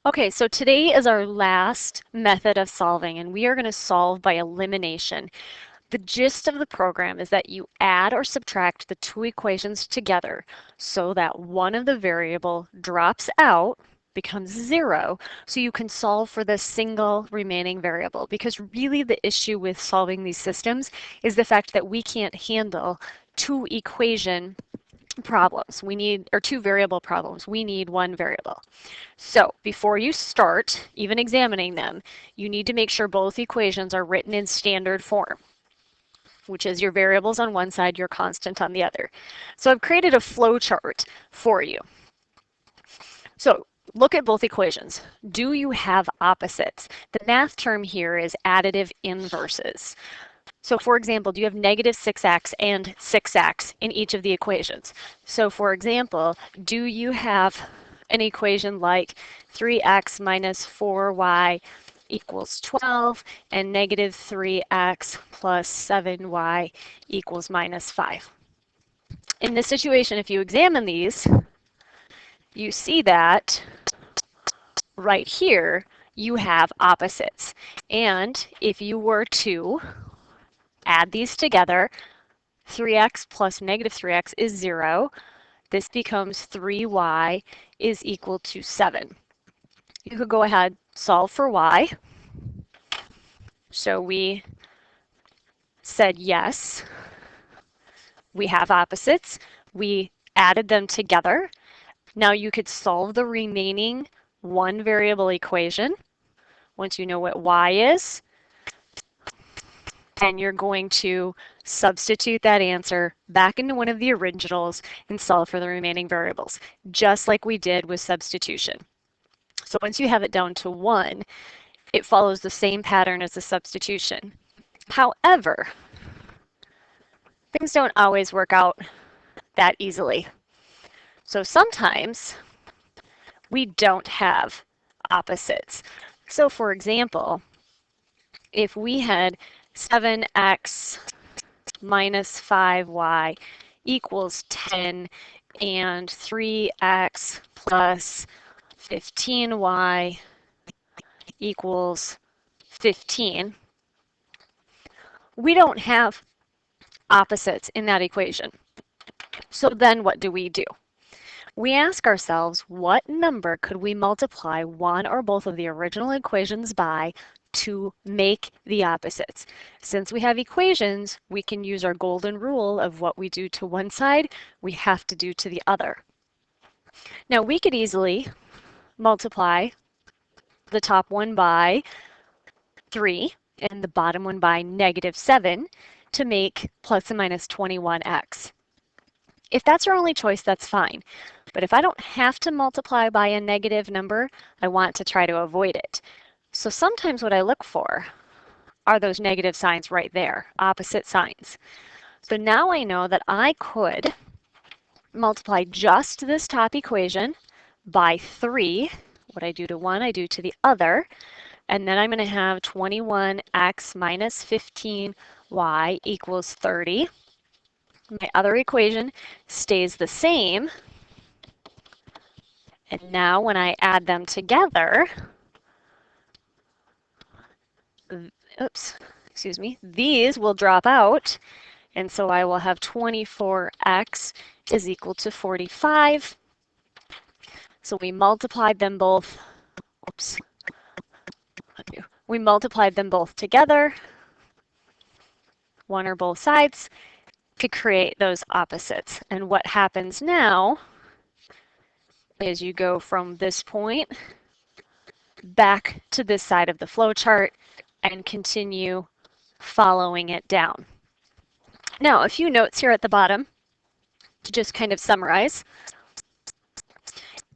Okay, so today is our last method of solving, and we are going to solve by elimination. The gist of the program is that you add or subtract the two equations together so that one of the variable drops out, becomes zero, so you can solve for the single remaining variable. Because really the issue with solving these systems is the fact that we can't handle two equation problems. We need, or two variable problems. We need one variable. So before you start even examining them, you need to make sure both equations are written in standard form, which is your variables on one side, your constant on the other. So I've created a flow chart for you. So look at both equations. Do you have opposites? The math term here is additive inverses. So for example, do you have negative 6x and 6x in each of the equations? So for example, do you have an equation like 3x minus 4y equals 12 and negative 3x plus 7y equals minus 5? In this situation, if you examine these, you see that right here you have opposites. And if you were to add these together, 3x plus negative 3x is 0. This becomes 3y is equal to 7. You could go ahead, solve for y. So we said yes, we have opposites. We added them together. Now you could solve the remaining one variable equation once you know what y is. And you're going to substitute that answer back into one of the originals and solve for the remaining variables, just like we did with substitution. So once you have it down to 1, it follows the same pattern as the substitution. However, things don't always work out that easily. So sometimes we don't have opposites. So for example, if we had 7x minus 5y equals 10 and 3x plus 15y equals 15, we don't have opposites in that equation. So then what do? We ask ourselves, what number could we multiply one or both of the original equations by to make the opposites? Since we have equations, we can use our golden rule of what we do to one side, we have to do to the other. Now we could easily multiply the top one by 3 and the bottom one by negative 7 to make plus and minus 21x. If that's our only choice, that's fine. But if I don't have to multiply by a negative number, I want to try to avoid it. So sometimes what I look for are those negative signs right there, opposite signs. So now I know that I could multiply just this top equation by 3. What I do to one, I do to the other. And then I'm going to have 21x minus 15y equals 30. My other equation stays the same. And now when I add them together, these will drop out. And so I will have 24x is equal to 45. So we multiplied them both. We multiplied them both together, one or both sides, to create those opposites. And what happens now is you go from this point back to this side of the flowchart and continue following it down. Now, a few notes here at the bottom to just kind of summarize.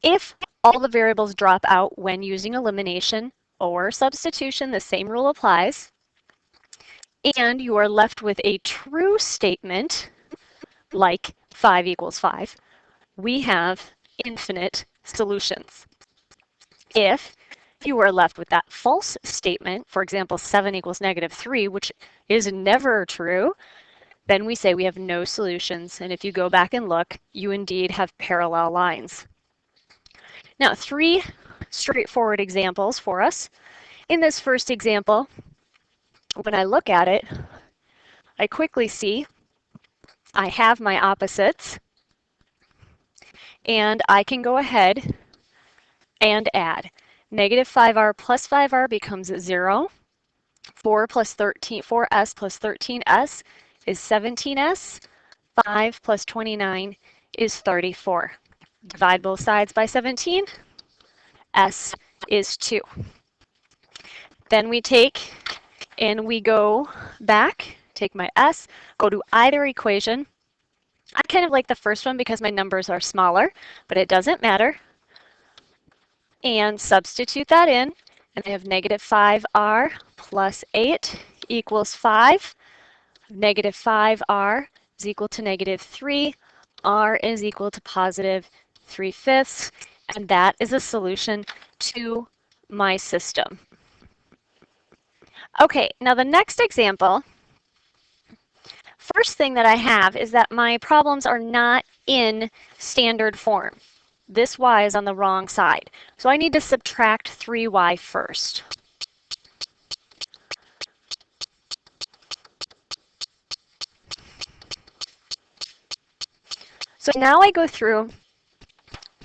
If all the variables drop out when using elimination or substitution, the same rule applies. And you are left with a true statement, like 5 equals 5, we have infinite solutions. If you are left with that false statement, for example, 7 equals negative 3, which is never true, then we say we have no solutions. And if you go back and look, you indeed have parallel lines. Now, 3 straightforward examples for us. In this first example, when I look at it, I quickly see I have my opposites, and I can go ahead and add. Negative 5r plus 5r becomes 0. 4s plus 13s is 17s. 5 plus 29 is 34. Divide both sides by 17. S is 2. Then we take and we go back, take my S, go to either equation. I kind of like the first one because my numbers are smaller, but it doesn't matter. And substitute that in, and I have negative 5r plus 8 equals 5. Negative 5r is equal to negative 3. R is equal to positive 3/5, and that is a solution to my system. Okay, now the next example, first thing that I have is that my problems are not in standard form. This y is on the wrong side, so I need to subtract 3y first. So now I go through,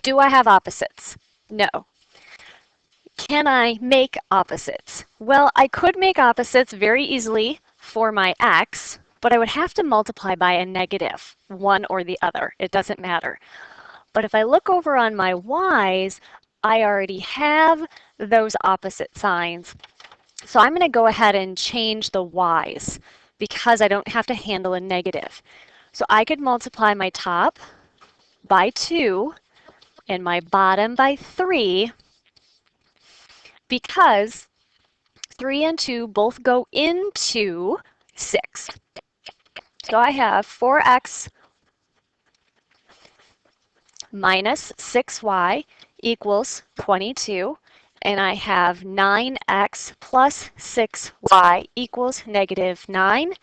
do I have opposites? No. Can I make opposites? Well, I could make opposites very easily for my x, but I would have to multiply by a negative, one or the other. It doesn't matter. But if I look over on my y's, I already have those opposite signs. So I'm going to go ahead and change the y's because I don't have to handle a negative. So I could multiply my top by 2 and my bottom by 3 because 3 and 2 both go into 6. So I have 4x minus 6y equals 22. And I have 9x plus 6y equals negative 9.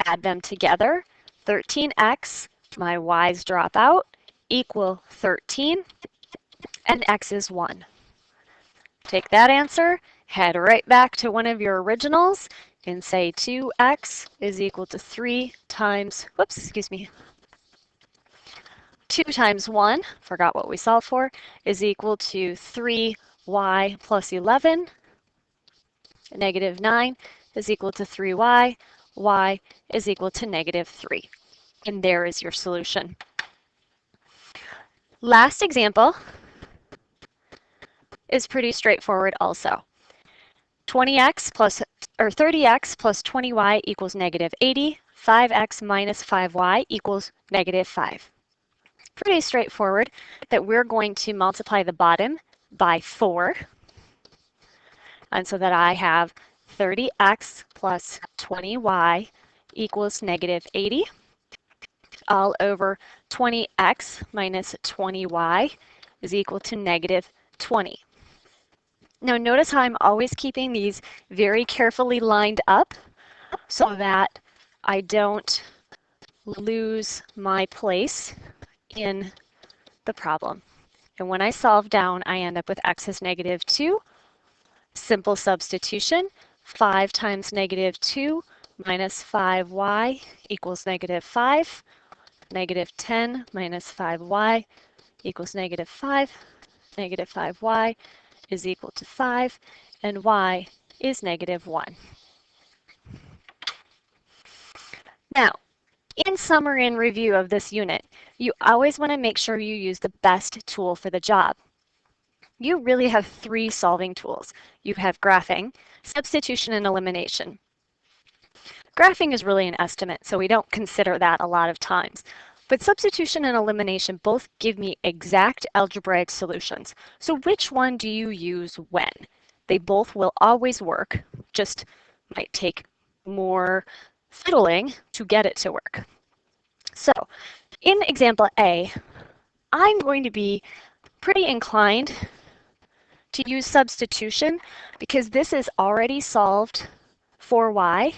Add them together. 13x, my y's drop out, equal 13. And x is 1. Take that answer, head right back to one of your originals, and say 2x is equal to 3 times, 2 times 1, forgot what we solved for, is equal to 3y plus 11. Negative 9 is equal to 3y. Y is equal to negative 3. And there is your solution. Last example is pretty straightforward also. 30x plus 20y equals negative 80. 5x minus 5y equals negative 5. Pretty straightforward that we're going to multiply the bottom by 4. And so that I have 30x plus 20y equals negative 80 all over 20x minus 20y is equal to negative 20. Now notice how I'm always keeping these very carefully lined up so that I don't lose my place in the problem. And when I solve down, I end up with x is negative 2. Simple substitution, 5 times negative 2 minus 5y equals negative 5. Negative 10 minus 5y equals negative 5. Negative 5y is equal to 5, and y is negative 1. Now, in summary and review of this unit, you always want to make sure you use the best tool for the job. You really have 3 solving tools. You have graphing, substitution, and elimination. Graphing is really an estimate, so we don't consider that a lot of times. But substitution and elimination both give me exact algebraic solutions. So which one do you use when? They both will always work, just might take more fiddling to get it to work. So in example A, I'm going to be pretty inclined to use substitution because this is already solved for y,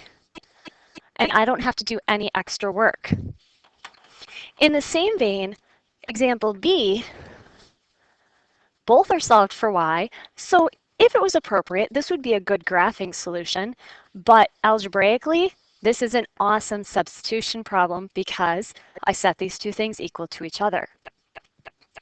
and I don't have to do any extra work. In the same vein, example B, Both are solved for y, so if it was appropriate, this would be a good graphing solution, but algebraically, this is an awesome substitution problem because I set these two things equal to each other.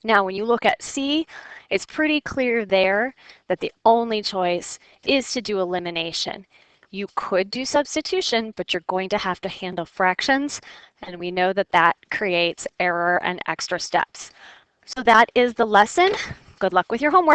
Now, when you look at C, it's pretty clear there that the only choice is to do elimination. You could do substitution, but you're going to have to handle fractions, and we know that that creates error and extra steps. So that is the lesson. Good luck with your homework.